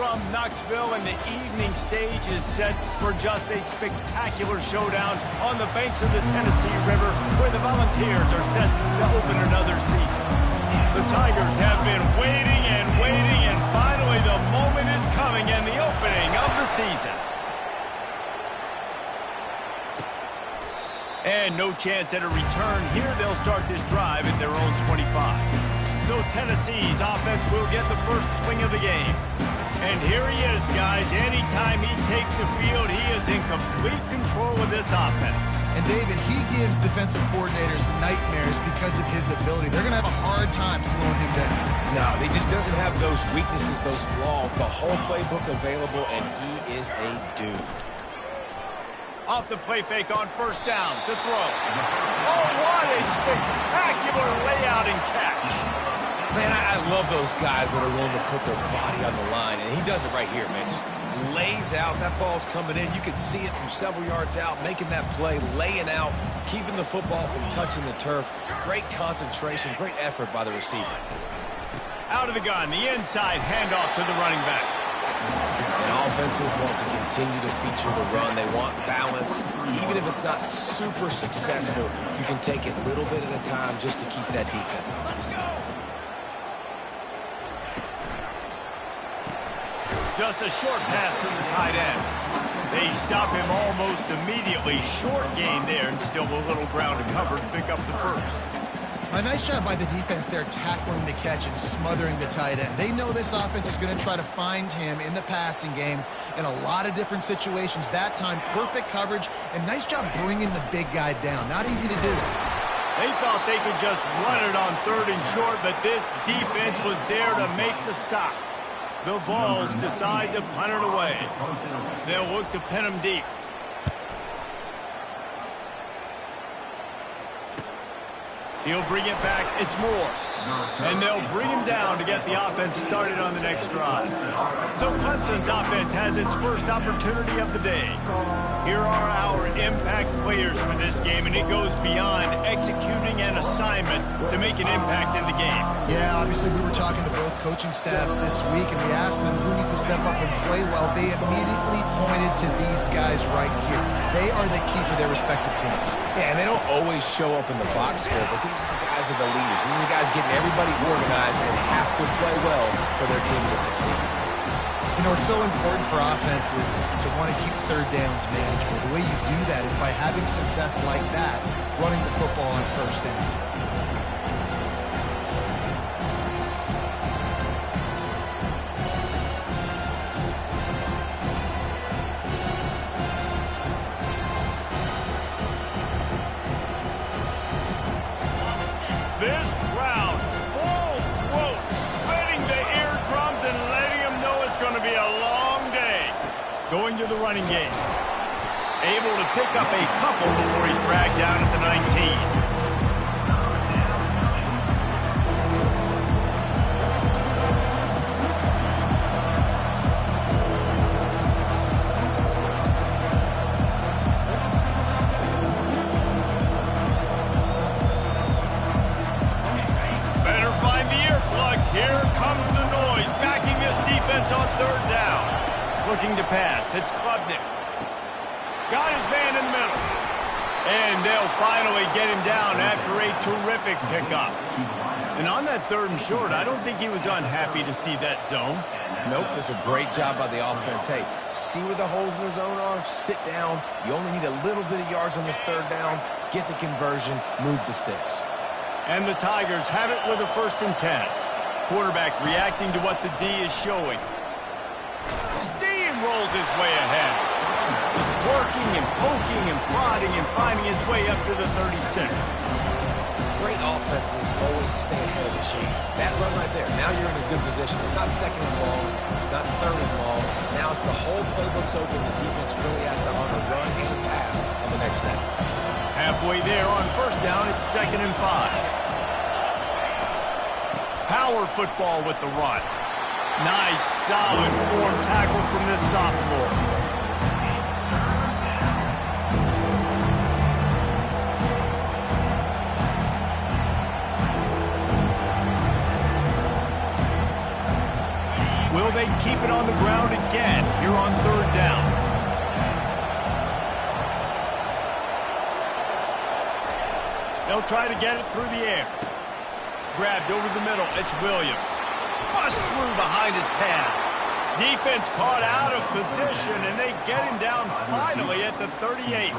from Knoxville, and the evening stage is set for just a spectacular showdown on the banks of the Tennessee River, where the Volunteers are set to open another season. The Tigers have been waiting and waiting, and finally the moment is coming and the opening of the season. And no chance at a return here. They'll start this drive at their own 25. So Tennessee's offense will get the first swing of the game. And here he is, guys. Anytime he takes the field, he is in complete control of this offense. And David, he gives defensive coordinators nightmares because of his ability. They're going to have a hard time slowing him down. No, he just doesn't have those weaknesses, those flaws, the whole playbook available, and he is a dude. Off the play fake on first down, the throw. Oh, what a spectacular layout and catch. Man, I love those guys that are willing to put their body on the line, and he does it right here, man. Just lays out. That ball's coming in. You can see it from several yards out, making that play, laying out, keeping the football from touching the turf. Great concentration, great effort by the receiver. Out of the gun, the inside handoff to the running back. And offenses want to continue to feature the run. They want balance. Even if it's not super successful, you can take it little bit at a time just to keep that defense honest. Just a short pass to the tight end. They stop him almost immediately. Short gain there, and still a little ground to cover to pick up the first. A nice job by the defense there, tackling the catch and smothering the tight end. They know this offense is going to try to find him in the passing game in a lot of different situations. That time, perfect coverage, and nice job bringing the big guy down. Not easy to do. They thought they could just run it on 3rd and short, but this defense was there to make the stop. The Vols decide to punt it away. They'll look to pin him deep. He'll bring it back. It's Moore. And they'll bring him down to get the offense started on the next drive. So Clemson's offense has its first opportunity of the day. Here are our impact players for this game, and it goes beyond executing an assignment to make an impact in the game. Yeah, obviously we were talking to both coaching staffs this week, and we asked them who needs to step up and play well. They immediately pointed to these guys right here. They are the key for their respective teams. Yeah, and they don't always show up in the box score, but these are the guys that are the leaders. These are the guys getting everybody organized and have to play well for their team to succeed. You know, it's so important for offenses to want to keep 3rd downs manageable. The way you do that is by having success like that, running the football on 1st down. This crowd, full throat, splitting the eardrums and letting them know it's going to be a long day. Going to the running game. Able to pick up a couple before he's dragged down at the 19. Here comes the noise, backing this defense on 3rd down. Looking to pass, it's Klubnik. Got his man in the middle. And they'll finally get him down after a terrific pickup. And on that 3rd and short, I don't think he was unhappy to see that zone. Nope, it's a great job by the offense. Hey, see where the holes in the zone are? Sit down. You only need a little bit of yards on this 3rd down. Get the conversion, move the sticks. And the Tigers have it with a 1st and 10. Quarterback reacting to what the D is showing. Steamrolls his way ahead. He's working and poking and prodding and finding his way up to the 36. Great offenses always stay ahead of the chains. That run right there, now you're in a good position. It's not 2nd and long. It's not 3rd and long. Now it's the whole playbook's open. The defense really has to honor run and pass on the next snap. Halfway there on 1st down, it's 2nd and 5. Power football with the run. Nice, solid form tackle from this sophomore. Will they keep it on the ground? ground again here on 3rd down. They'll try to get it through the air. Grabbed over the middle. It's Williams. Bust through behind his pad. Defense caught out of position, and they get him down finally at the 38.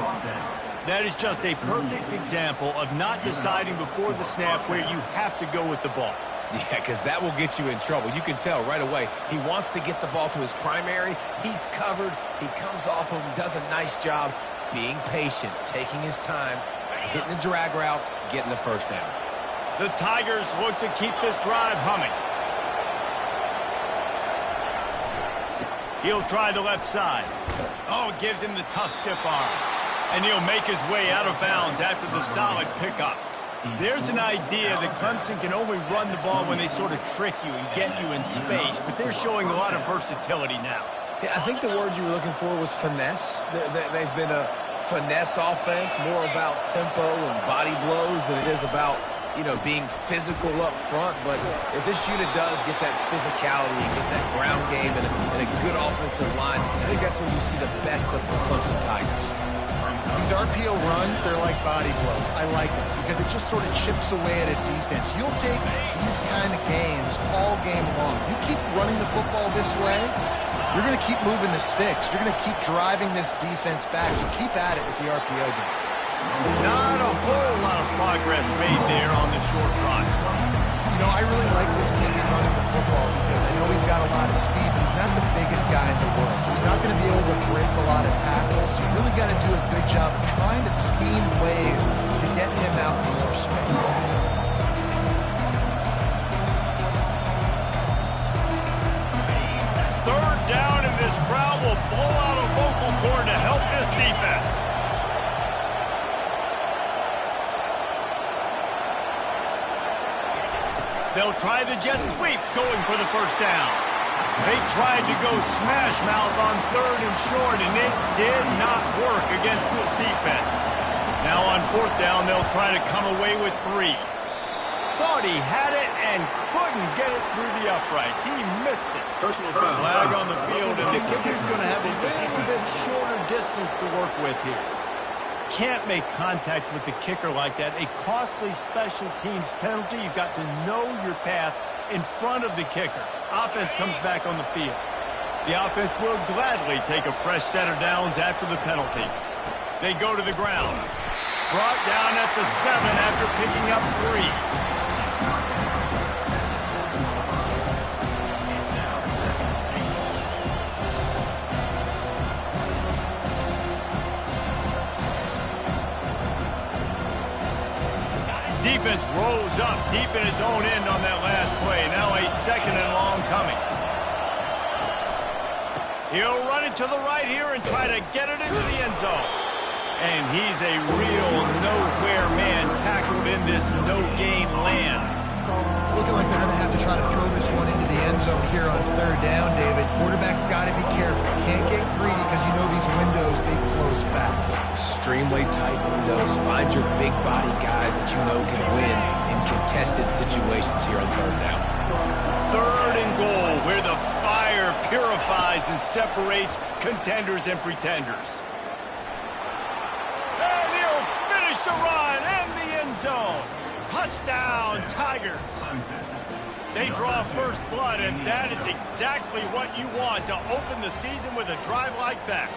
That is just a perfect example of not deciding before the snap where you have to go with the ball. Yeah, because that will get you in trouble. You can tell right away he wants to get the ball to his primary. He's covered. He comes off him, does a nice job being patient, taking his time, hitting the drag route, getting the first down. The Tigers look to keep this drive humming. He'll try the left side. Oh, gives him the tough stiff arm. And he'll make his way out of bounds after the solid pickup. There's an idea that Clemson can only run the ball when they sort of trick you and get you in space, but they're showing a lot of versatility now. Yeah, I think the word you were looking for was finesse. They've been a finesse offense, more about tempo and body blows than it is about, you know, being physical up front. But if this unit does get that physicality and get that ground game and a good offensive line, I think that's when you see the best of the Clemson Tigers. These RPO runs, they're like body blows. I like them because it just sort of chips away at a defense. You'll take these kind of games all game long. You keep running the football this way, you're going to keep moving the sticks. You're going to keep driving this defense back, so keep at it with the RPO game. Not a whole lot of progress made there on the short run. You know, I really like this QB running the football because I know he's got a lot of speed, but he's not the biggest guy in the world. So he's not going to be able to break a lot of tackles. So you really got to do a good job of trying to scheme ways to get him out in more space. Third down, and this crowd will blow out a vocal cord to help this defense. They'll try the jet sweep, going for the first down. They tried to go smash mouth on 3rd and short, and it did not work against this defense. Now on 4th down, they'll try to come away with 3. Thought he had it and couldn't get it through the uprights. He missed it. Personal foul. Flag on the field, and the kicker's going to have a little bit shorter distance to work with here. Can't make contact with the kicker like that. A costly special teams penalty. You've got to know your path in front of the kicker. Offense comes back on the field. The offense will gladly take a fresh set of downs after the penalty. They go to the ground. Brought down at the 7 after picking up 3. Defense rolls up deep in its own end on that last play. Now a 2nd and long coming. He'll run it to the right here and try to get it into the end zone. And he's a real nowhere man tackled in this no-game land. It's looking like they're going to have to try to throw this one into the end zone here on 3rd down, David. Quarterback's got to be careful. Can't get greedy because you know these windows, they close fast. Extremely tight windows. Find your big body guys that you know can win in contested situations here on 3rd down. 3rd and goal, where the fire purifies and separates contenders and pretenders. And he'll finish the run and the end zone. Touchdown, Tigers. They draw first blood, and that is exactly what you want to open the season with a drive like that.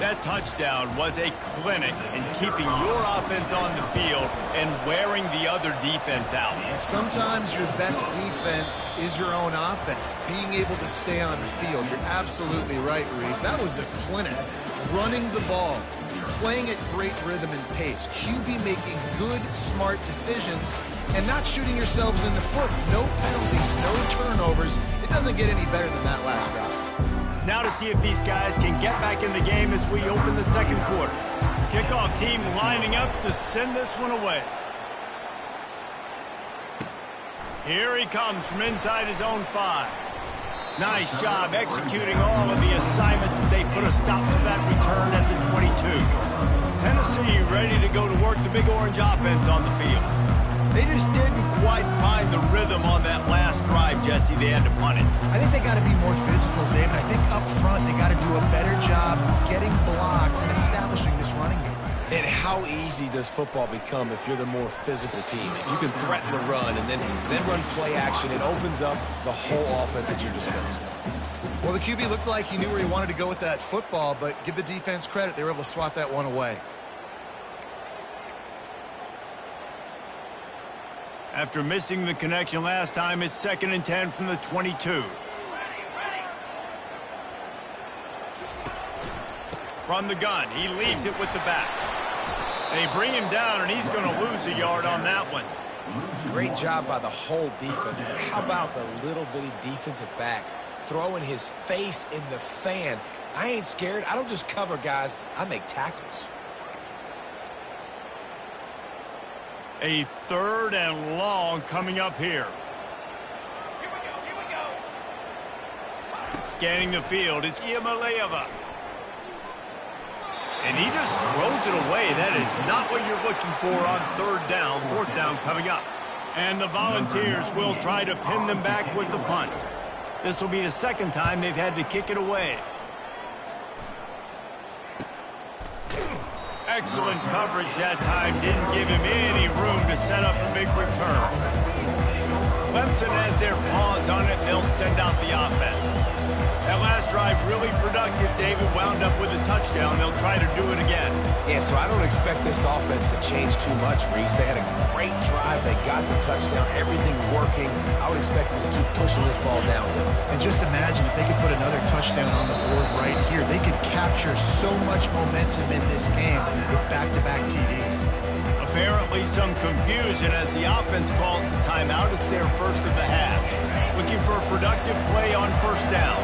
That touchdown was a clinic in keeping your offense on the field and wearing the other defense out. Sometimes your best defense is your own offense, being able to stay on the field. You're absolutely right, Reese. That was a clinic. Running the ball, playing at great rhythm and pace, QB making good, smart decisions, and not shooting yourselves in the foot. No penalties, no turnovers. It doesn't get any better than that last drive. Now to see if these guys can get back in the game as we open the 2nd quarter. Kickoff team lining up to send this one away. Here he comes from inside his own 5. Nice job executing all of the assignments as they put a stop to that return at the 22. Tennessee ready to go to work the Big Orange offense on the field. They just didn't quite find the rhythm on that last drive, Jesse. They had to punt it. I think they got to be more physical, Dave. easy does football become if you're the more physical team? If you can threaten the run and then run play action, it opens up the whole offense at your disposal. Well, the QB looked like he knew where he wanted to go with that football, but give the defense credit. They were able to swat that one away. After missing the connection last time, it's 2nd and 10 from the 22. From the gun, he leaves it with the back. They bring him down, and he's going to lose a yard on that one. Great job by the whole defense, but how about the little bitty defensive back throwing his face in the fan? I ain't scared. I don't just cover guys. I make tackles. A 3rd and long coming up here. Here we go. Scanning the field, it's Iamaleava. And he just throws it away. That is not what you're looking for on 3rd down, 4th down coming up. And the Volunteers will try to pin them back with the punt. This will be the 2nd time they've had to kick it away. Excellent coverage that time. Didn't give him any room to set up a big return. Clemson has their paws on it. They'll send out the offense. That last drive really productive. David wound up with a touchdown. They'll try to do it again. Yeah, so I don't expect this offense to change too much, Reese. They had a great drive. They got the touchdown. Everything working. I would expect them to keep pushing this ball downhill. And just imagine if they could put another touchdown on the board right here. They could capture so much momentum in this game with back-to-back TDs. Apparently some confusion as the offense calls the timeout. It's their first of the half. Looking for a productive play on 1st down.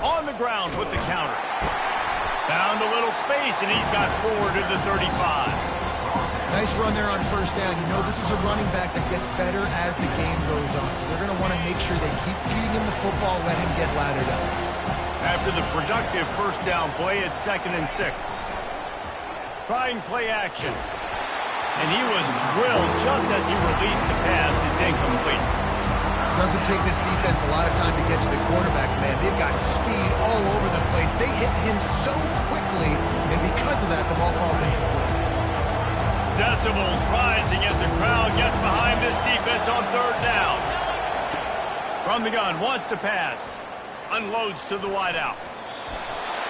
On the ground with the counter. Found a little space, and he's got 4 to the 35. Nice run there on 1st down. You know this is a running back that gets better as the game goes on. So they're going to want to make sure they keep feeding him the football, let him get lathered up. After the productive 1st down play, it's 2nd and 6. Trying play action. And he was drilled just as he released the pass. It's incomplete. Doesn't take this defense a lot of time to get to the quarterback, man. They've got speed all over the place. They hit him so quickly, and because of that, the ball falls incomplete. Decibels rising as the crowd gets behind this defense on 3rd down. From the gun, wants to pass. Unloads to the wideout.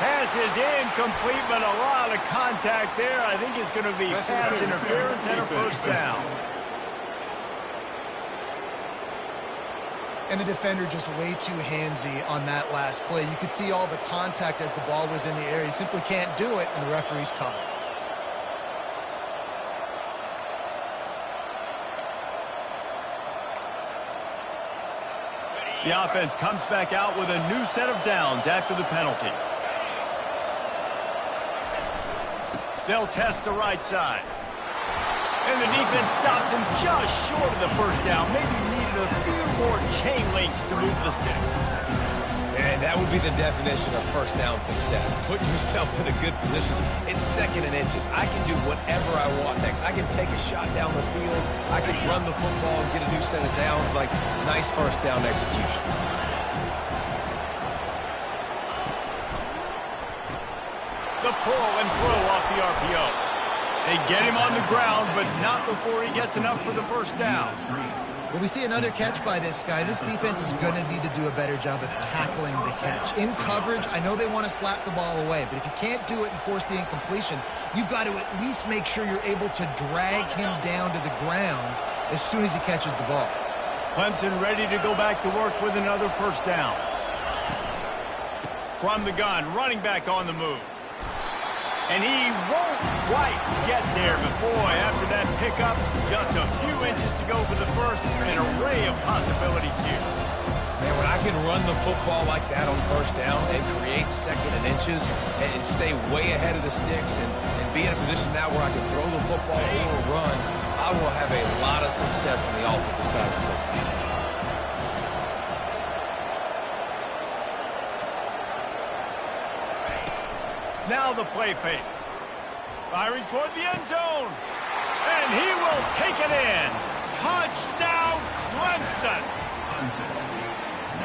Pass is incomplete, but a lot of contact there. I think it's going to be pass interference and a 1st down. And the defender just way too handsy on that last play. You could see all the contact as the ball was in the air. He simply can't do it, and the referee's caught it. The offense comes back out with a new set of downs after the penalty. They'll test the right side. And the defense stops him just short of the 1st down. Maybe needed a few more chain links to move the sticks. And that would be the definition of 1st down success. Putting yourself in a good position. It's 2nd and inches. I can do whatever I want next. I can take a shot down the field. I can run the football and get a new set of downs. Like, nice 1st down execution. The pull and throw off the RPO. They get him on the ground, but not before he gets enough for the 1st down. Well, we see another catch by this guy. This defense is going to need to do a better job of tackling the catch. In coverage, I know they want to slap the ball away, but if you can't do it and force the incompletion, you've got to at least make sure you're able to drag him down to the ground as soon as he catches the ball. Clemson ready to go back to work with another 1st down. From the gun, running back on the move. And he won't quite get there, but boy, after that pickup, just a few inches to go for the 1st, an array of possibilities here. Man, when I can run the football like that on 1st down and create 2nd and inches and stay way ahead of the sticks and be in a position now where I can throw the football or run, I will have a lot of success on the offensive side of the football. Now the play fake. Firing toward the end zone. And he will take it in. Touchdown, Clemson.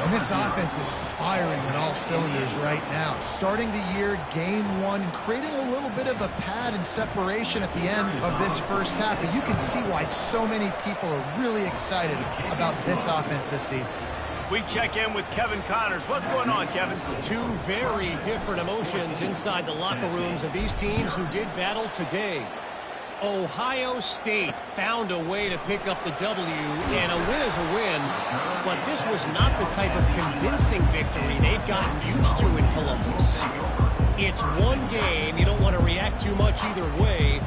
And this offense is firing on all cylinders right now. Starting the year, game one, and creating a little bit of a pad and separation at the end of this first half. But you can see why so many people are really excited about this offense this season. We check in with Kevin Connors. What's going on, Kevin? Two very different emotions inside the locker rooms of these teams who did battle today. Ohio State found a way to pick up the W, and a win is a win, but this was not the type of convincing victory they've gotten used to in Columbus. It's one game. You don't want to react too much either way,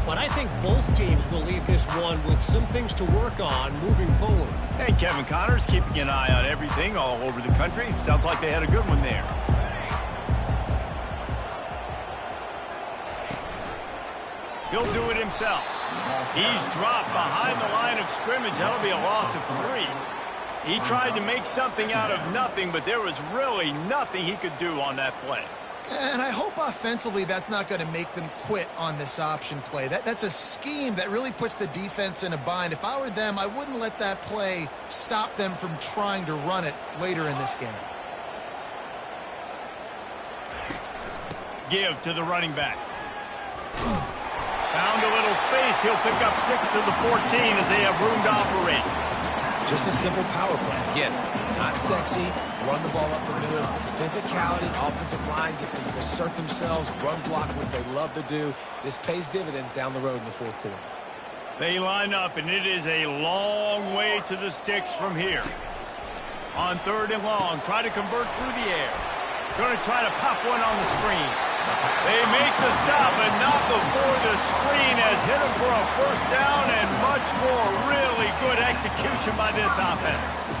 but I think both teams will leave this one with some things to work on moving forward. Hey, Kevin Connors, keeping an eye on everything all over the country. Sounds like they had a good one there. He'll do it himself. He's dropped behind the line of scrimmage. That'll be a loss of 3. He tried to make something out of nothing, but there was really nothing he could do on that play. And I hope offensively that's not going to make them quit on this option play. That's a scheme that really puts the defense in a bind. If I were them, I wouldn't let that play stop them from trying to run it later in this game. Give to the running back. Found a little space. He'll pick up 6 of the 14 as they have room to operate. Just a simple power play. Again, not sexy. Run the ball up the middle. Physicality, offensive line gets to assert themselves, run block, what they love to do. This pays dividends down the road in the fourth quarter. They line up, and it is a long way to the sticks from here. On 3rd and long, try to convert through the air. Going to try to pop one on the screen. They make the stop, and not before the screen has hit him for a first down and much more. Really good execution by this offense.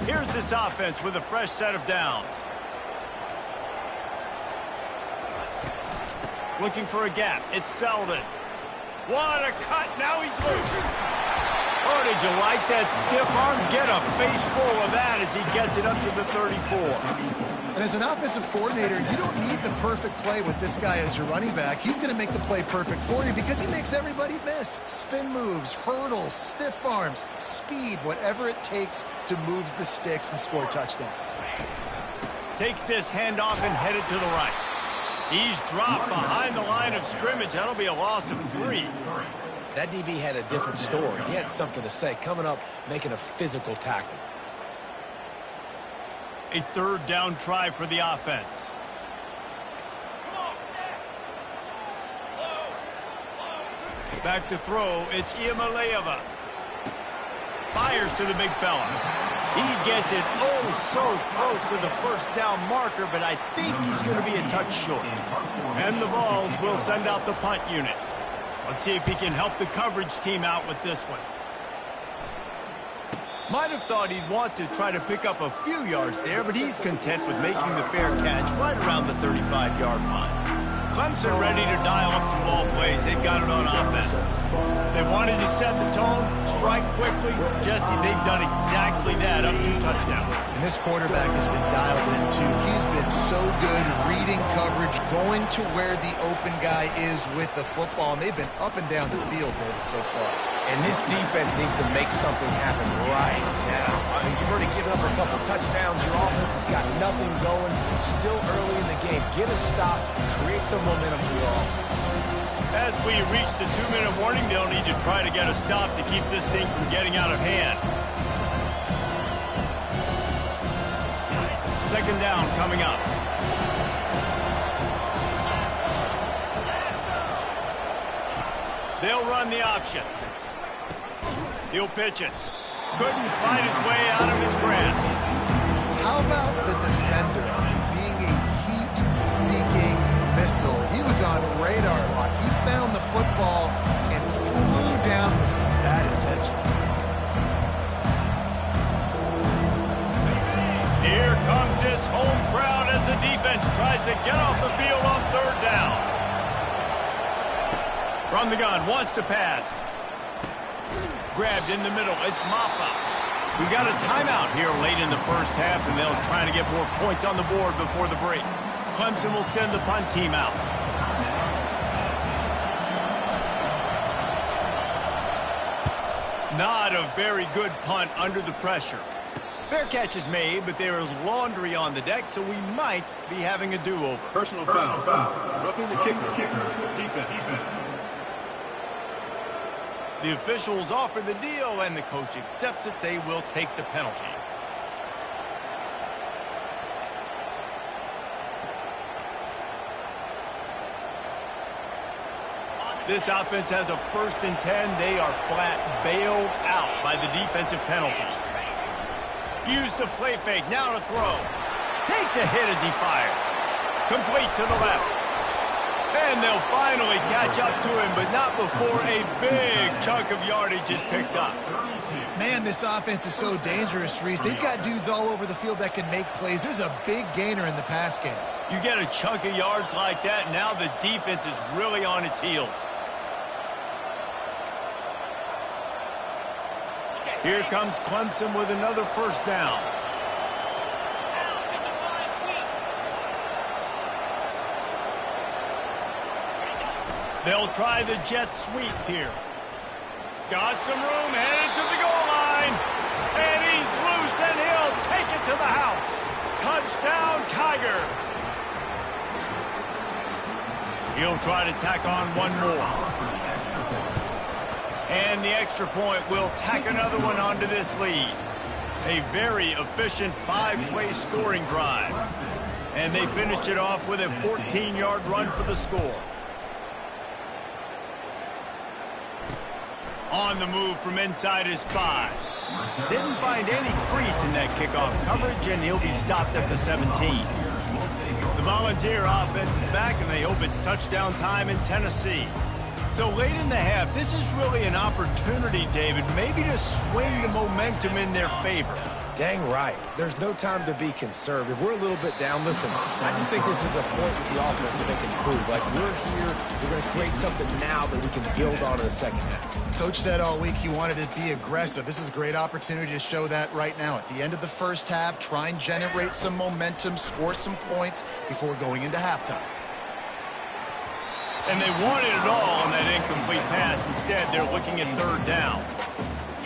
Here's this offense with a fresh set of downs. Looking for a gap. It's Selden. What a cut. Now he's loose. Oh, did you like that stiff arm? Get a face full of that as he gets it up to the 34. And as an offensive coordinator, you don't need the perfect play with this guy as your running back. He's going to make the play perfect for you because he makes everybody miss. Spin moves, hurdles, stiff arms, speed, whatever it takes to move the sticks and score touchdowns. Takes this handoff and headed to the right. He's dropped behind the line of scrimmage. That'll be a loss of 3. That DB had a different story. He had something to say, coming up, making a physical tackle. A 3rd down try for the offense. Back to throw. It's Iamaleava. Fires to the big fella. He gets it so close to the first down marker, but I think he's going to be a touch short. And the Vols will send out the punt unit. Let's see if he can help the coverage team out with this one. Might have thought he'd want to try to pick up a few yards there, but he's content with making the fair catch right around the 35-yard line. Clemson ready to dial up some ball plays. They've got it on offense. They wanted to set the tone, strike quickly. Jesse, they've done exactly that, up 2 touchdowns. And this quarterback has been dialed in, too. He's been so good reading coverage, going to where the open guy is with the football, and they've been up and down the field, David, so far. And this defense needs to make something happen right now. I mean, you've already given up a couple touchdowns. Your offense has got nothing going. Still early in the game. Get a stop. Create some momentum for your offense. As we reach the 2-minute warning, they'll need to try to get a stop to keep this thing from getting out of hand. 2nd down coming up. They'll run the option. He'll pitch it. Couldn't find his way out of his grasp. How about the defender being a heat-seeking missile? He was on radar lock. He found the football and flew down with some bad intentions. Here comes this home crowd as the defense tries to get off the field on 3rd down. From the gun, wants to pass. Grabbed in the middle. It's Maffa. We've got a timeout here late in the first half, and they'll try to get more points on the board before the break. Clemson will send the punt team out. Not a very good punt under the pressure. Fair catch is made, but there is laundry on the deck, so we might be having a do-over. Personal foul. Roughing the kicker. Defense. The officials offer the deal, and the coach accepts it. They will take the penalty. This offense has a 1st and 10. They are flat bailed out by the defensive penalty. Used the play fake. Now to throw. Takes a hit as he fires. Complete to the left. And they'll finally catch up to him, but not before a big chunk of yardage is picked up. Man, this offense is so dangerous, Reese. They've got dudes all over the field that can make plays. There's a big gainer in the pass game. You get a chunk of yards like that, now the defense is really on its heels. Here comes Clemson with another 1st down. They'll try the jet sweep here. Got some room, headed to the goal line. And he's loose, and he'll take it to the house. Touchdown, Tigers. He'll try to tack on one more. And the extra point will tack another one onto this lead. A very efficient 5-play scoring drive. And they finished it off with a 14-yard run for the score. On the move from inside his 5. Didn't find any crease in that kickoff coverage, and he'll be stopped at the 17. The Volunteer offense is back, and they hope it's touchdown time in Tennessee. So late in the half, this is really an opportunity, David, maybe to swing the momentum in their favor. Dang right. There's no time to be conservative. We're a little bit down. Listen, I just think this is a point with the offense that they can prove. Like, we're here, we're going to create something now that we can build on in the second half. Coach said all week he wanted to be aggressive. This is a great opportunity to show that right now. At the end of the 1st half, try and generate some momentum, score some points before going into halftime. And they wanted it all on that incomplete pass. Instead, they're looking at 3rd down.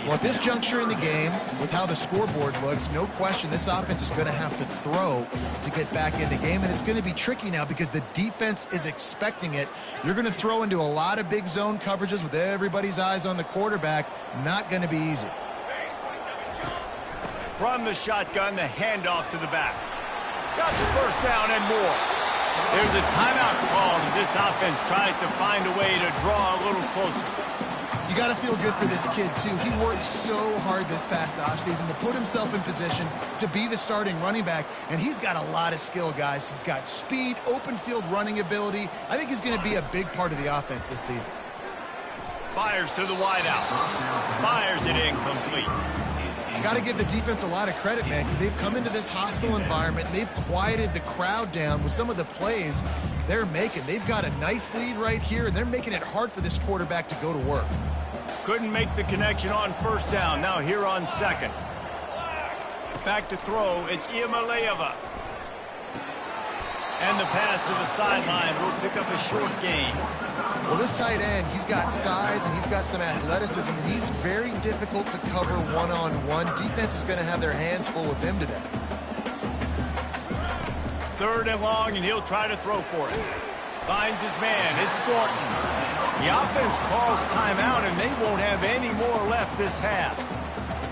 Well, at this juncture in the game, with how the scoreboard looks, no question this offense is going to have to throw to get back in the game, and it's going to be tricky now because the defense is expecting it. You're going to throw into a lot of big zone coverages with everybody's eyes on the quarterback. Not going to be easy. From the shotgun, the handoff to the back. Got the 1st down and more. There's a timeout called as this offense tries to find a way to draw a little closer. You got to feel good for this kid, too. He worked so hard this past offseason to put himself in position to be the starting running back, and he's got a lot of skill, guys. He's got speed, open field running ability. I think he's going to be a big part of the offense this season. Fires to the wideout. Fires it incomplete. Got to give the defense a lot of credit, man, because they've come into this hostile environment. They've quieted the crowd down with some of the plays they're making. They've got a nice lead right here, and they're making it hard for this quarterback to go to work. Couldn't make the connection on 1st down. Now here on 2nd. Back to throw. It's Iamaleava. And the pass to the sideline will pick up a short gain. Well, this tight end, he's got size and he's got some athleticism, and he's very difficult to cover one-on-one. Defense is going to have their hands full with him today. 3rd and long, and he'll try to throw for it. Finds his man. It's Thornton. The offense calls timeout, and they won't have any more left this half.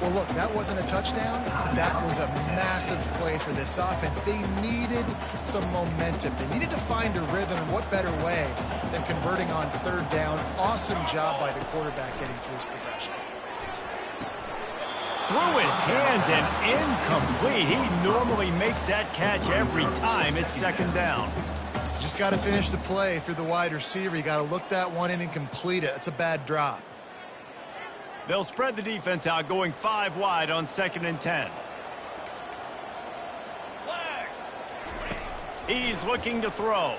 Well, look, that wasn't a touchdown, but that was a massive play for this offense. They needed some momentum. They needed to find a rhythm, and what better way than converting on 3rd down. Awesome job by the quarterback getting through his progression. Through his hands and incomplete. He normally makes that catch every time. It's 2nd down. Just got to finish the play through the wide receiver. You got to look that one in and complete it. It's a bad drop. They'll spread the defense out, going 5 wide on 2nd and 10. He's looking to throw.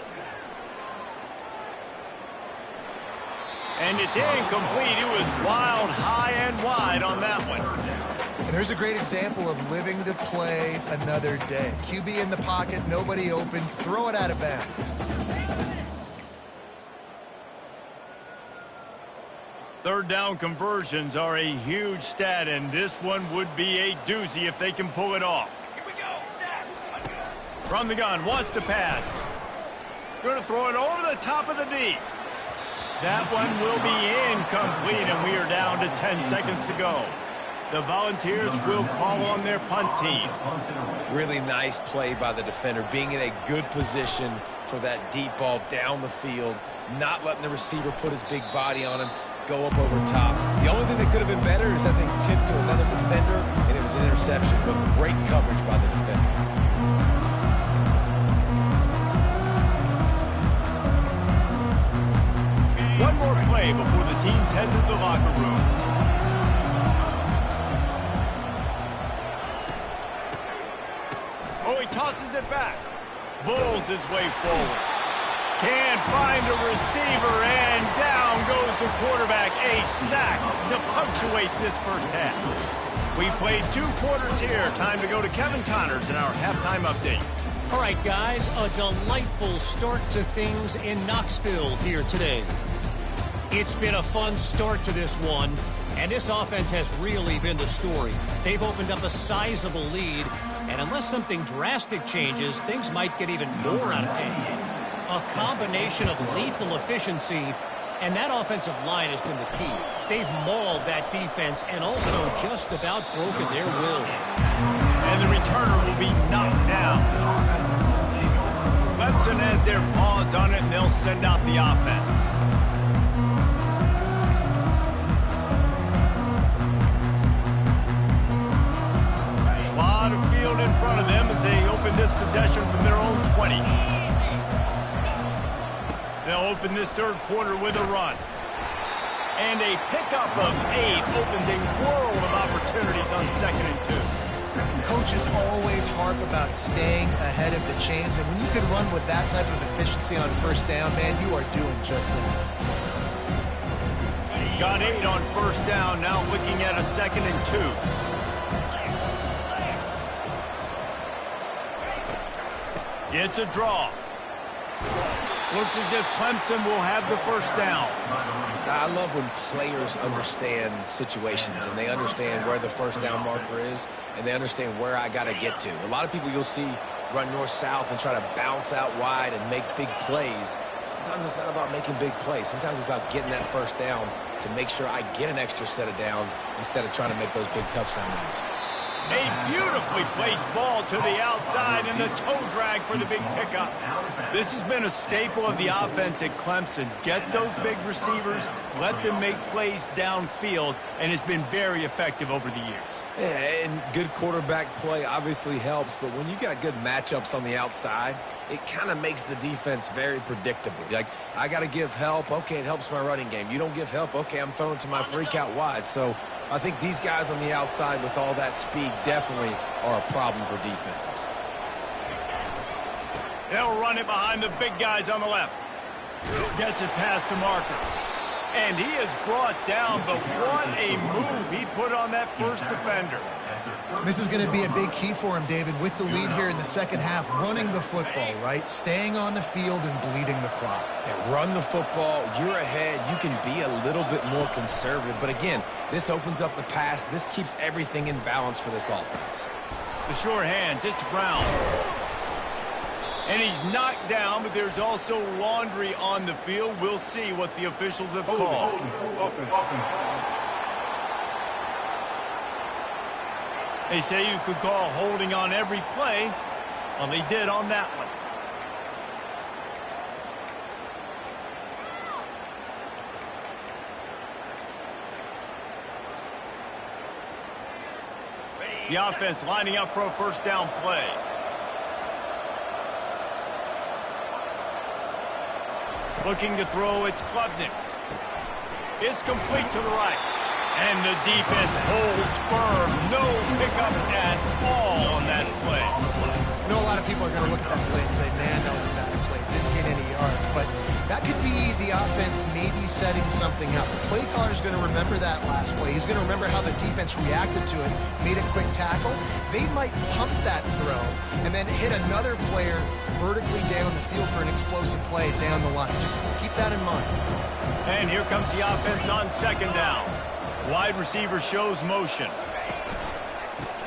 And it's incomplete. It was wild, high and wide on that one. And there's a great example of living to play another day. QB in the pocket, nobody open, throw it out of bounds. Third down conversions are a huge stat, and this one would be a doozy if they can pull it off. Here we go. Set. From the gun, wants to pass. Going to throw it over the top of the D. That one will be incomplete, and we are down to 10 seconds to go. The Volunteers will call on their punt team. Really nice play by the defender, being in a good position for that deep ball down the field, not letting the receiver put his big body on him, go up over top. The only thing that could have been better is that thing tipped to another defender, and it was an interception, but great coverage by the defender. One more play before the teams head to the locker rooms. Oh, he tosses it back. Bulls his way forward. Can't find a receiver, and down goes the quarterback. A sack to punctuate this first half. We played 2 quarters here. Time to go to Kevin Connors in our halftime update. All right, guys, a delightful start to things in Knoxville here today. It's been a fun start to this one, and this offense has really been the story. They've opened up a sizable lead, and unless something drastic changes, things might get even more out of hand. A combination of lethal efficiency, and that offensive line has been the key. They've mauled that defense and also just about broken their will. And the returner will be knocked down. Clemson has their paws on it, and they'll send out the offense. In front of them as they open this possession from their own 20. They'll open this third quarter with a run. And a pickup of 8 opens a world of opportunities on 2nd and 2. Coaches always harp about staying ahead of the chains, and when you can run with that type of efficiency on first down, man, you are doing just that. Got 8 on first down, now looking at a 2nd and 2. It's a draw. Looks as if Clemson will have the first down. I love when players understand situations and they understand where the first down marker is and they understand where I got to get to. A lot of people you'll see run north-south and try to bounce out wide and make big plays. Sometimes it's not about making big plays. Sometimes it's about getting that first down to make sure I get an extra set of downs instead of trying to make those big touchdown runs. A beautifully placed ball to the outside and the toe drag for the big pickup. This has been a staple of the offense at Clemson. Get those big receivers, let them make plays downfield, and it's been very effective over the years. Yeah, and good quarterback play obviously helps, but when you got good matchups on the outside, it kind of makes the defense very predictable. Like, I got to give help. Okay, it helps my running game. You don't give help. Okay, I'm throwing to my freak out wide. So I think these guys on the outside with all that speed definitely are a problem for defenses. They'll run it behind the big guys on the left. Gets it past the marker. And he is brought down, but what a move he put on that first defender. This is going to be a big key for him, David, with the lead here in the second half, running the football, right? Staying on the field and bleeding the clock. Yeah, run the football. You're ahead. You can be a little bit more conservative. But again, this opens up the pass. This keeps everything in balance for this offense. The short hands, it's Brown. And he's knocked down, but there's also laundry on the field. We'll see what the officials have called. They say you could call holding on every play. Well, they did on that one. The offense lining up for a first down play. Looking to throw, it's Klubnik. It's complete to the right. And the defense holds firm. No pickup at all on that play. I know a lot of people are going to look at that play and say, man, that was a bad play. Didn't get any yards. But that could be the offense maybe setting something up. The play caller is going to remember that last play. He's going to remember how the defense reacted to it, made a quick tackle. They might pump that throw and then hit another player vertically down the field for an explosive play down the line. Just keep that in mind. And here comes the offense on second down. Wide receiver shows motion.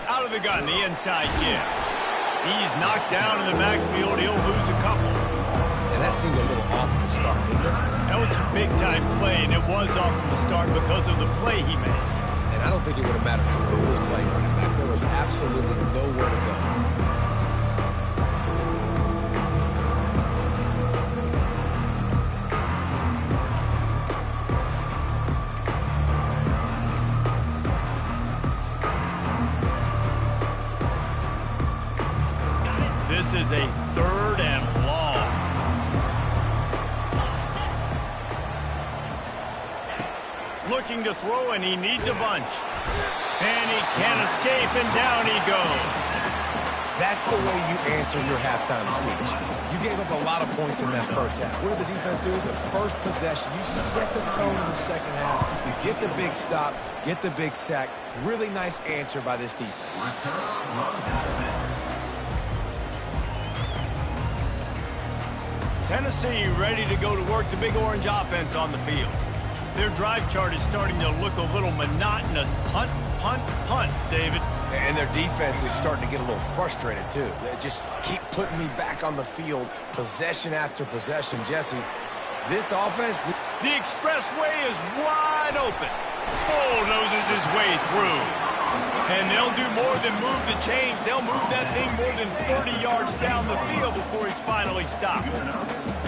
Out of the gun, the inside give. He's knocked down in the backfield. He'll lose a couple. And that seemed a little off from the start, didn't it? That was a big-time play, and it was off from the start because of the play he made. And I don't think it would have mattered who was playing running back. There was absolutely nowhere to go. This is a 3rd and long. Looking to throw, and he needs a bunch. And he can't escape, and down he goes. That's the way you answer your halftime speech. You gave up a lot of points in that first half. What did the defense do? The first possession, you set the tone in the second half. You get the big stop, get the big sack. Really nice answer by this defense. Tennessee ready to go to work the Big Orange offense on the field. Their drive chart is starting to look a little monotonous. Punt, punt, punt, David. And their defense is starting to get a little frustrated, too. They just keep putting me back on the field, possession after possession. Jesse, this offense... The expressway is wide open. Bulldozes his way through. And they'll do more than move the chains. They'll move that thing more than 30 yards down the field before he's finally stopped.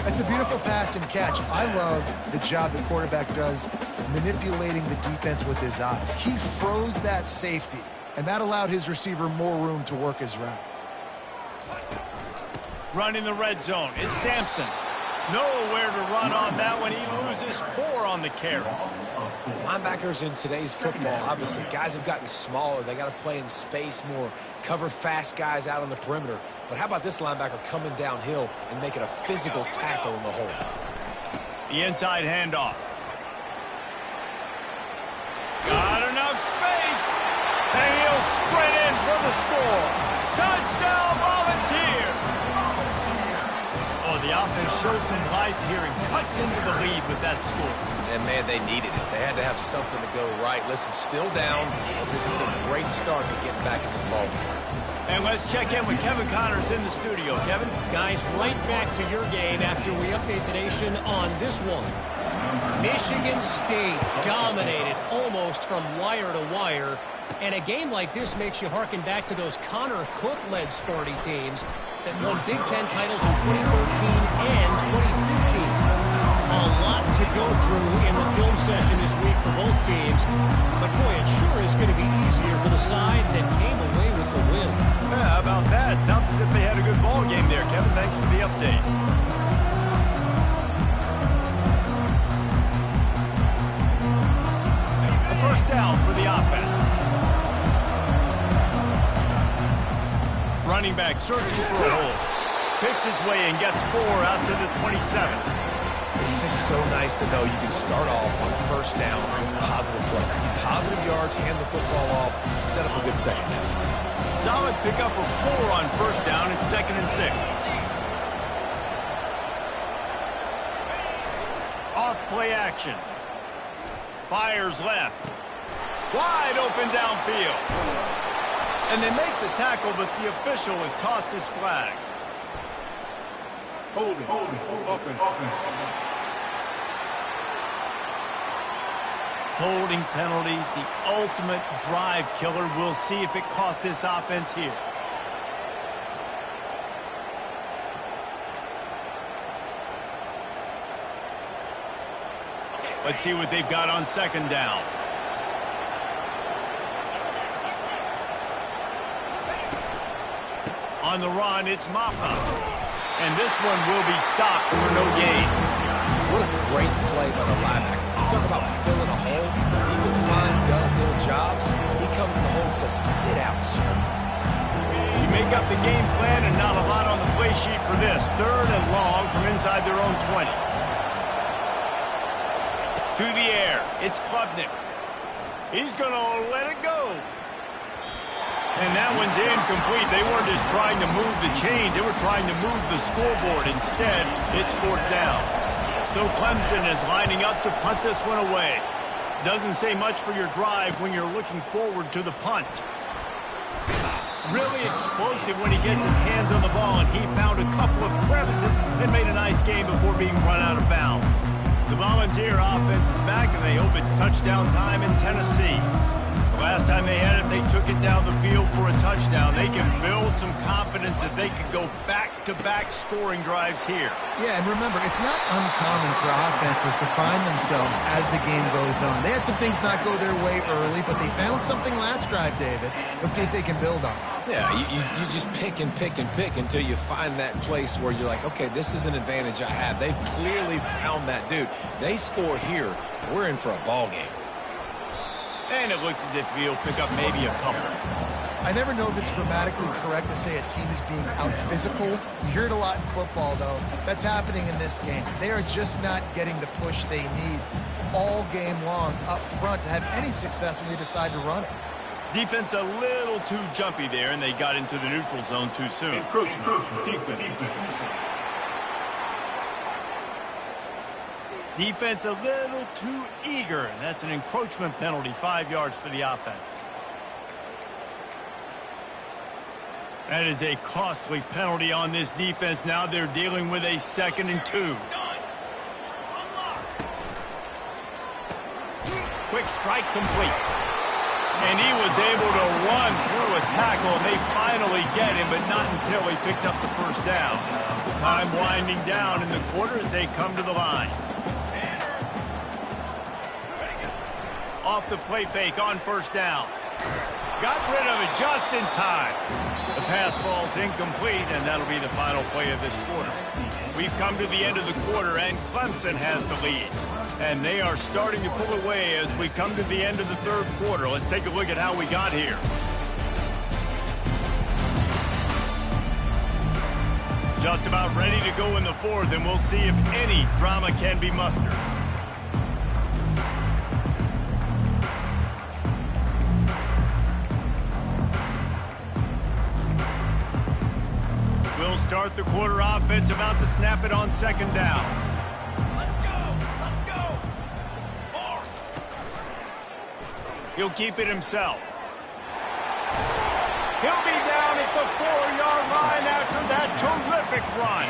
It's a beautiful pass and catch. I love the job the quarterback does manipulating the defense with his eyes. He froze that safety, and that allowed his receiver more room to work his route. Run in the red zone. It's Sampson. Nowhere to run on that one. He loses 4 on the carry. Linebackers in today's football, obviously, guys have gotten smaller. They got to play in space more, cover fast guys out on the perimeter. But how about this linebacker coming downhill and making a physical tackle in the hole? The inside handoff. Got enough space. And he'll sprint in for the score. Touchdown, Volunteers. Oh, the offense shows some life here and cuts into the lead with that score. And, man, they needed it. They had to have something to go right. Listen, still down, but this is a great start to getting back in this ballgame. And let's check in with Kevin Connors in the studio. Kevin? Guys, right back to your game after we update the nation on this one. Michigan State dominated almost from wire to wire. And a game like this makes you harken back to those Connor Cook-led Sparty teams that won Big Ten titles in 2013 and 2015. A lot to go through in the film session this week for both teams. But, boy, it sure is going to be easier for the side that came away with the win. Yeah, how about that? Sounds as if they had a good ball game there, Kevin. Thanks for the update. A first down for the offense. Running back searching for a hole. Picks his way and gets 4 out to the 27. It's just so nice to know you can start off on first down with positive plays. Positive yards, hand the football off, set up a good second down. Solid pickup of 4 on first down and 2nd and 6. Off play action. Fires left. Wide open downfield. And they make the tackle, but the official has tossed his flag. Holding, offense. Holding penalties, the ultimate drive killer. We'll see if it costs this offense here. Let's see what they've got on second down. On the run, it's Maffa. And this one will be stopped for no gain. What a great play by the linebacker. You talk about filling a hole. Defensive line does their jobs. He comes in the hole and says, sit out, sir. You make up the game plan and not a lot on the play sheet for this. 3rd and long from inside their own 20. To the air. It's Klubnik. He's going to let it go. And that one's incomplete. They weren't just trying to move the chains. They were trying to move the scoreboard. Instead, it's 4th down. So Clemson is lining up to punt this one away. Doesn't say much for your drive when you're looking forward to the punt. Really explosive when he gets his hands on the ball, and he found a couple of crevices and made a nice game before being run out of bounds. The Volunteer offense is back, and they hope it's touchdown time in Tennessee. The last time they had it, they took it down the field for a touchdown. They can build some confidence that they could go back-to-back scoring drives here. Yeah, and remember, it's not uncommon for offenses to find themselves as the game goes on. They had some things not go their way early, but they found something last drive, David. Let's see if they can build on it. Yeah, you just pick and pick and pick until you find that place where you're like, okay, this is an advantage I have. They clearly found that dude. They score here, we're in for a ball game. And it looks as if he'll pick up maybe a couple. I never know if it's grammatically correct to say a team is being out-physical. You hear it a lot in football, though. That's happening in this game. They are just not getting the push they need all game long up front to have any success when they decide to run it. Defense a little too jumpy there, and they got into the neutral zone too soon. Defense. Defense a little too eager, and that's an encroachment penalty, 5 yards for the offense. That is a costly penalty on this defense. Now they're dealing with a 2nd and 2. Quick strike complete. And he was able to run through a tackle, and they finally get him, but not until he picks up the first down. Time winding down in the quarter as they come to the line. Off the play fake on first down. Got rid of it just in time. The pass falls incomplete, and that'll be the final play of this quarter. We've come to the end of the quarter, and Clemson has the lead. And they are starting to pull away as we come to the end of the third quarter. Let's take a look at how we got here. Just about ready to go in the fourth, and we'll see if any drama can be mustered. We'll start the quarter offense, about to snap it on 2nd down. Let's go. He'll keep it himself. He'll be down at the 4-yard line after that terrific run.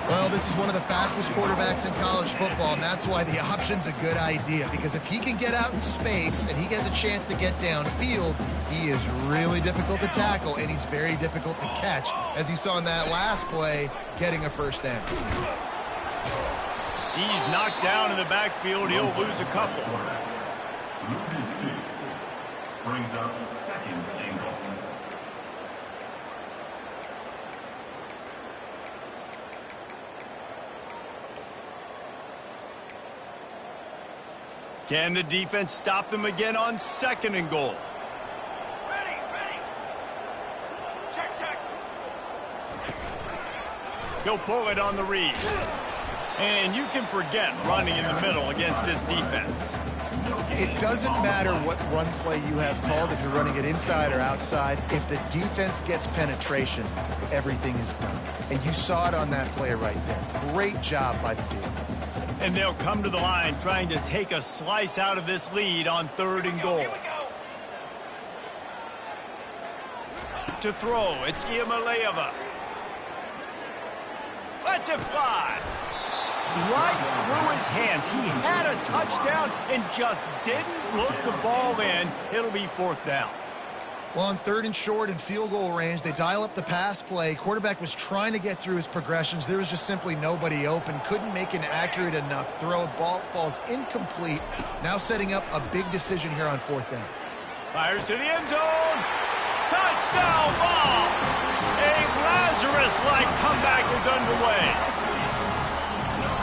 Well, this is one of the fastest quarterbacks in college football, and that's why the option's a good idea, because if he can get out in space and he gets a chance to get downfield, he is really difficult to tackle, and he's very difficult to catch, as you saw in that last play, getting a first down. He's knocked down in the backfield. He'll lose a couple. Loses 2. Brings up 2nd and goal. Can the defense stop them again on 2nd and goal? Ready. Check. He'll pull it on the read. And you can forget running in the middle against this defense. It doesn't matter what run play you have called, if you're running it inside or outside. If the defense gets penetration, everything is done. And you saw it on that play right there. Great job by the dude. And they'll come to the line trying to take a slice out of this lead on 3rd and goal. Here we go. To throw, it's Iamaleava. Lets it fly. Right through his hands. He had a touchdown and just didn't look the ball in. It'll be 4th down. Well, on 3rd and short and field goal range, they dial up the pass play. Quarterback was trying to get through his progressions. There was just simply nobody open. Couldn't make an accurate enough throw. Ball falls incomplete. Now setting up a big decision here on 4th down. Fires to the end zone. Touchdown ball. A Lazarus-like comeback is underway.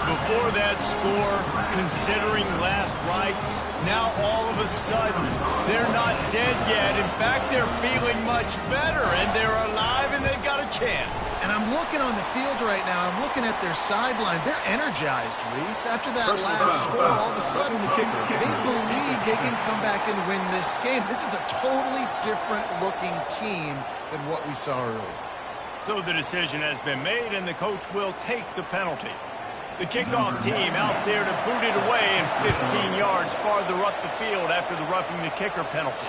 Before that score, considering last rites, now all of a sudden, they're not dead yet. In fact, they're feeling much better, and they're alive, and they've got a chance. And I'm looking on the field right now. I'm looking at their sideline. They're energized, Reese. After that last score, all of a sudden, they believe they can come back and win this game. This is a totally different-looking team than what we saw earlier. So the decision has been made, and the coach will take the penalty. The kickoff team out there to boot it away and 15 yards farther up the field after the roughing the kicker penalty.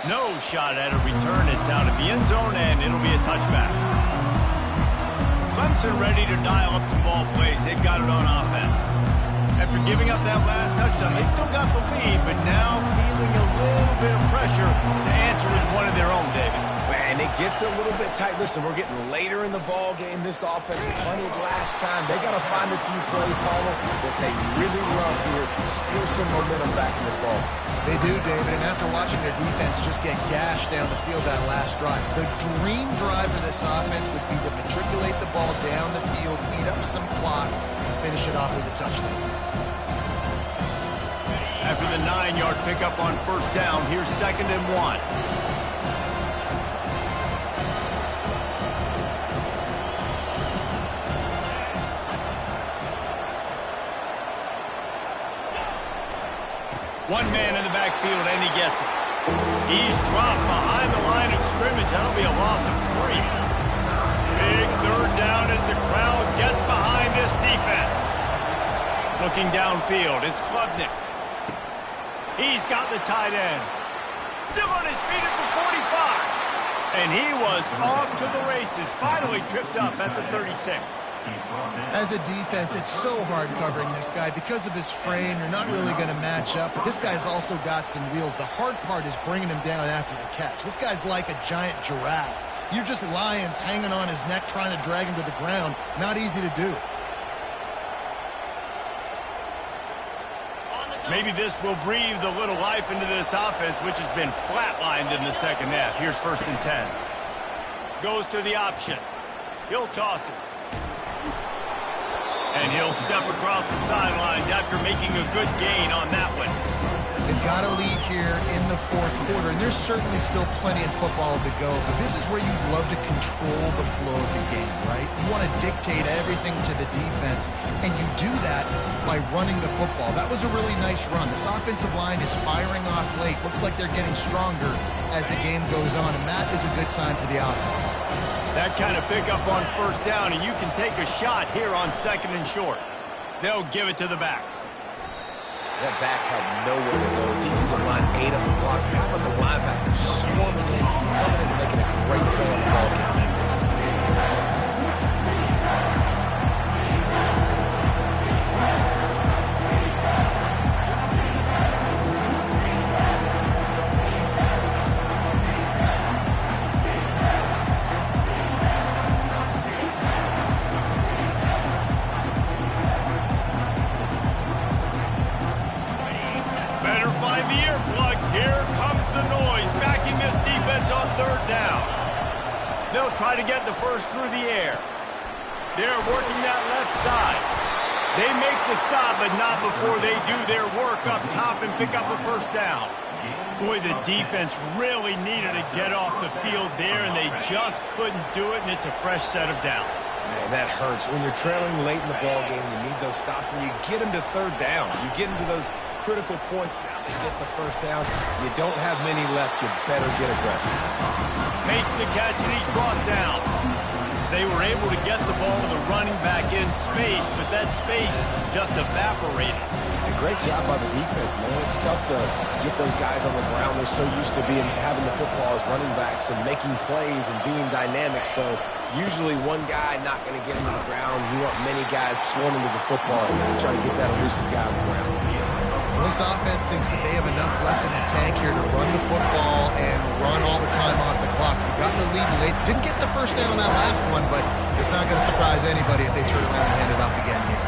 No shot at a return. It's out of the end zone, and it'll be a touchback. Clemson ready to dial up some ball plays. They've got it on offense. After giving up that last touchdown, they still got the lead, but now feeling a little bit of pressure to answer with one of their own, David. And it gets a little bit tight. Listen, we're getting later in the ball game. This offense plenty of last time. They got to find a few plays, Paulo, that they really love here. Steal some momentum back in this ball. They do, David, and after watching their defense just get gashed down the field that last drive, the dream drive for this offense would be to matriculate the ball down the field, eat up some clock, and finish it off with a touchdown. After the 9-yard pickup on first down, here's 2nd and 1. One man in the backfield, and he gets it. He's dropped behind the line of scrimmage. That'll be a loss of 3. Big 3rd down as the crowd gets behind this defense. Looking downfield, it's Klubnik. He's got the tight end. Still on his feet at the 45. And he was off to the races. Finally tripped up at the 36. As a defense, it's so hard covering this guy. Because of his frame, you're not really going to match up. But this guy's also got some wheels. The hard part is bringing him down after the catch. This guy's like a giant giraffe. You're just lions hanging on his neck trying to drag him to the ground. Not easy to do. Maybe this will breathe a little life into this offense, which has been flatlined in the second half. Here's 1st and 10. Goes to the option. He'll toss it. And he'll step across the sidelines after making a good gain on that one. They've got a lead here in the 4th quarter, and there's certainly still plenty of football to go, but this is where you'd love to control the flow of the game, right? You want to dictate everything to the defense, and you do that by running the football. That was a really nice run. This offensive line is firing off late. Looks like they're getting stronger as the game goes on, and that is a good sign for the offense. That kind of pickup on first down, and you can take a shot here on 2nd and short. They'll give it to the back. That back had nowhere to go. Defensive line ate up the blocks. How about the linebackers swarming in, coming in and making a great play on the ball count? They'll try to get the first through the air. They're working that left side. They make the stop, but not before they do their work up top and pick up a first down. Boy, the defense really needed to get off the field there, and they just couldn't do it, and it's a fresh set of downs. Man, that hurts. When you're trailing late in the ball game, you need those stops, and you get them to 3rd down. You get them to those critical points. Now they get the first down. You don't have many left. You better get aggressive. Makes the catch, and he's brought down. They were able to get the ball to the running back in space, but that space just evaporated. A great job by the defense, man. It's tough to get those guys on the ground. They're so used to having the football as running backs and making plays and being dynamic. So usually one guy not going to get him to the ground. You want many guys swarming to the football and trying to get that elusive guy on the ground. This offense thinks that they have enough left in the tank here to run the football and run all the time off the clock. They got the lead late. Didn't get the first down on that last one, but it's not going to surprise anybody if they turn around and hand it off again here.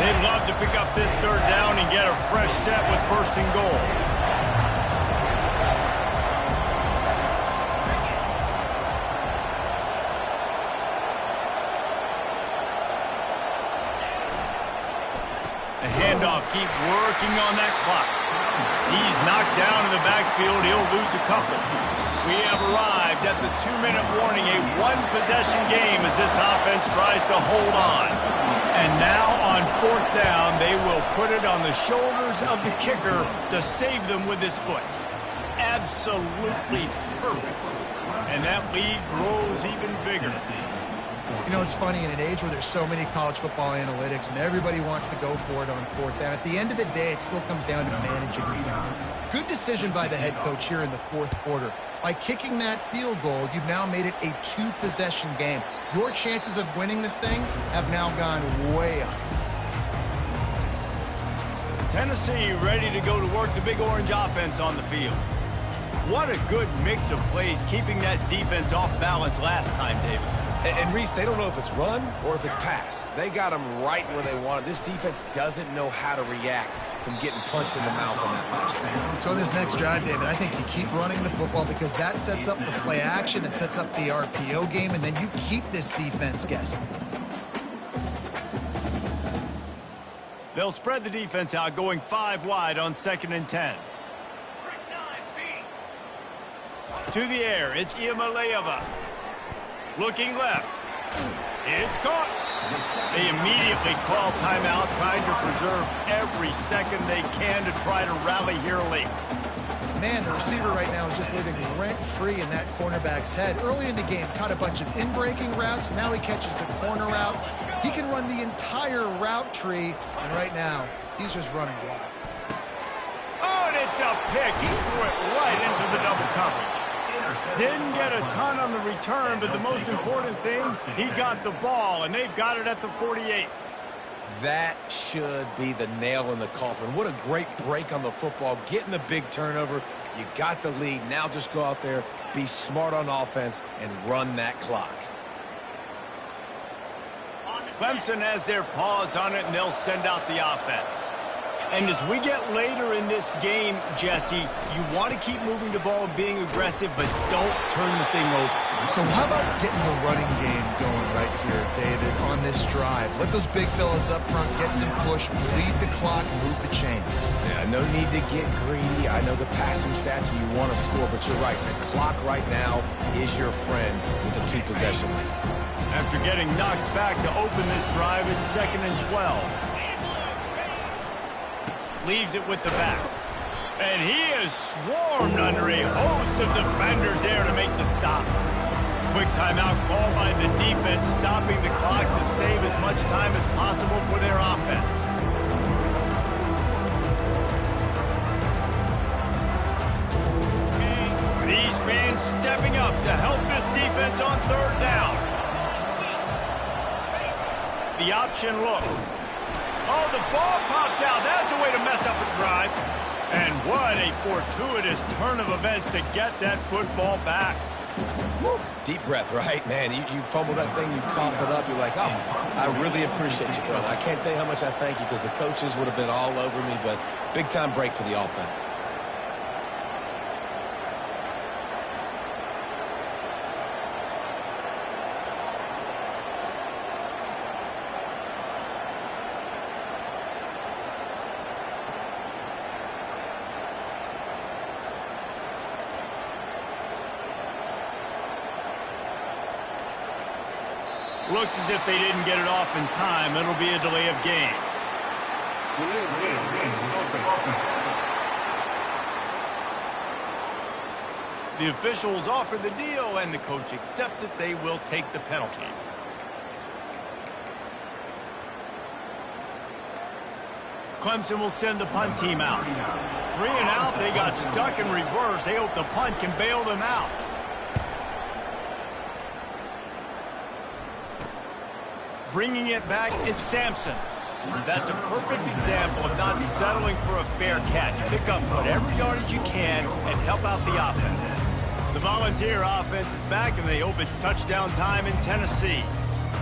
They'd love to pick up this 3rd down and get a fresh set with 1st and goal. The handoff, keep working on that clock. He's knocked down in the backfield. He'll lose a couple. We have arrived at the 2-minute warning, a one-possession game as this offense tries to hold on. And now on 4th down, they will put it on the shoulders of the kicker to save them with his foot. absolutely perfect. And that lead grows even bigger. You know, it's funny, in an age where there's so many college football analytics and everybody wants to go for it on fourth down, at the end of the day, it still comes down to managing the time. Good decision by the head coach here in the fourth quarter. By kicking that field goal, you've now made it a two-possession game. Your chances of winning this thing have now gone way up. Tennessee ready to go to work the Big Orange offense on the field. What a good mix of plays, keeping that defense off balance last time, David. And Reese, they don't know if it's run or if it's pass. They got them right where they want it. This defense doesn't know how to react from getting punched in the mouth on that last one. So in this next drive, David, I think you keep running the football because that sets up the play action, it sets up the RPO game, and then you keep this defense guessing. They'll spread the defense out, going 5 wide on 2nd and 10. To the air, it's Iamaleava. Looking left. It's caught. They immediately call timeout, trying to preserve every second they can to try to rally here late. Man, the receiver right now is just living rent-free in that cornerback's head. Early in the game, caught a bunch of in-breaking routes. Now he catches the corner route. He can run the entire route tree, and right now, he's just running wild. Oh, and it's a pick. He threw it right into the double coverage. Didn't get a ton on the return, but the most important thing, he got the ball, and they've got it at the 48. That should be the nail in the coffin. What a great break on the football, getting the big turnover. You got the lead. Now just go out there, be smart on offense, and run that clock. Clemson has their paws on it, and they'll send out the offense. And as we get later in this game, Jesse, you want to keep moving the ball and being aggressive, but don't turn the thing over. So how about getting the running game going right here, David, on this drive? Let those big fellas up front get some push, bleed the clock, move the chains. Yeah, no need to get greedy. I know the passing stats and you want to score, but you're right. The clock right now is your friend with a two-possession lead. After getting knocked back to open this drive, it's 2nd and 12. Leaves it with the back. And he is swarmed under a host of defenders there to make the stop. Quick timeout call by the defense, stopping the clock to save as much time as possible for their offense. These fans stepping up to help this defense on 3rd down. The option look. Oh, the ball popped out. That's a way to mess up a drive. And what a fortuitous turn of events to get that football back. Woo. Deep breath, right? Man, you fumble that thing, you cough it up, you're like, oh, I really appreciate you, brother. I can't tell you how much I thank you because the coaches would have been all over me, but big-time break for the offense. Looks as if they didn't get it off in time. It'll be a delay of game. The officials offer the deal, and the coach accepts it. They will take the penalty. Clemson will send the punt team out. 3 and out. They got stuck in reverse. They hope the punt can bail them out. Bringing it back, it's Sampson. That's a perfect example of not settling for a fair catch. Pick up whatever yardage you can and help out the offense. The Volunteer offense is back, and they hope it's touchdown time in Tennessee.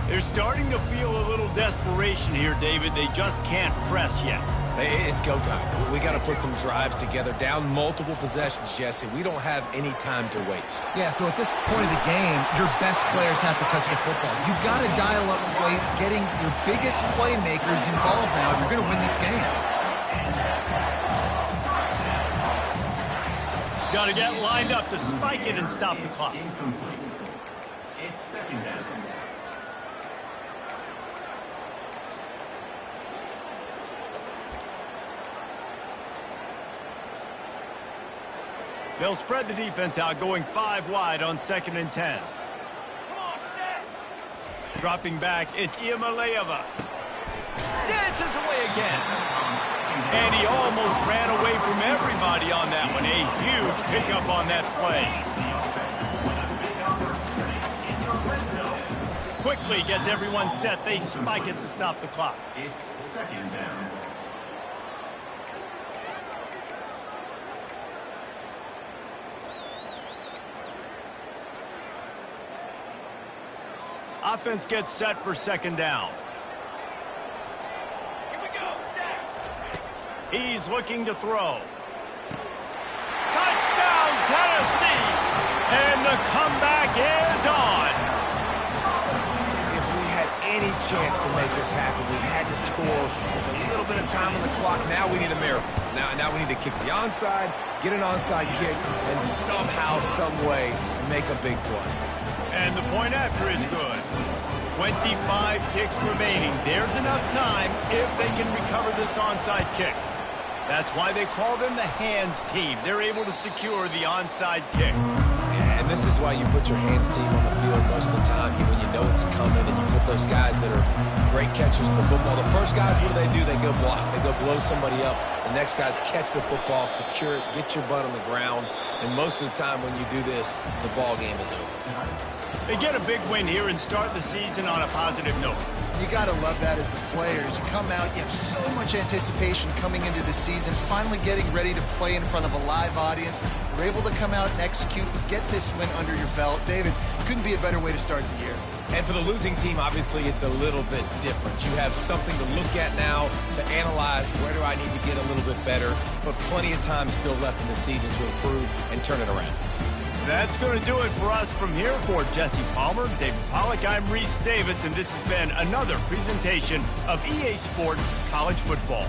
They're starting to feel a little desperation here, David. They just can't press yet. It's go time. We got to put some drives together, down multiple possessions, Jesse. We don't have any time to waste. Yeah, so at this point of the game, your best players have to touch the football. You've got to dial up plays, getting your biggest playmakers involved now if you're going to win this game. Got to get lined up to spike it and stop the clock. It's 2nd down. They'll spread the defense out, going 5 wide on 2nd and 10. Come on, set. Dropping back, it's Iamaleava. Dances away again. And he almost ran away from everybody on that one. A huge pickup on that play. Quickly gets everyone set. They spike it to stop the clock. It's 2nd down. Offense gets set for 2nd down. Here we go, set. He's looking to throw. Touchdown, Tennessee! And the comeback is on. If we had any chance to make this happen, we had to score with a little bit of time on the clock. Now we need a miracle. Now we need to kick the onside, get an onside kick, and somehow, some way, make a big play. And the point after is good. 25 kicks remaining. There's enough time if they can recover this onside kick. That's why they call them the hands team. They're able to secure the onside kick. Yeah, and this is why you put your hands team on the field most of the time. When you know it's coming, and you put those guys that are great catchers of the football. The first guys, what do? They go block. They go blow somebody up. The next guys catch the football, secure it, get your butt on the ground. And most of the time when you do this, the ball game is over. They get a big win here and start the season on a positive note. You got to love that as the players. You come out, you have so much anticipation coming into the season, finally getting ready to play in front of a live audience. You're able to come out and execute, get this win under your belt. David, couldn't be a better way to start the year. And for the losing team, obviously, it's a little bit different. You have something to look at now, to analyze where do I need to get a little bit better, but plenty of time still left in the season to improve and turn it around. That's going to do it for us from here. For Jesse Palmer, David Pollack, I'm Reese Davis, and this has been another presentation of EA Sports College Football.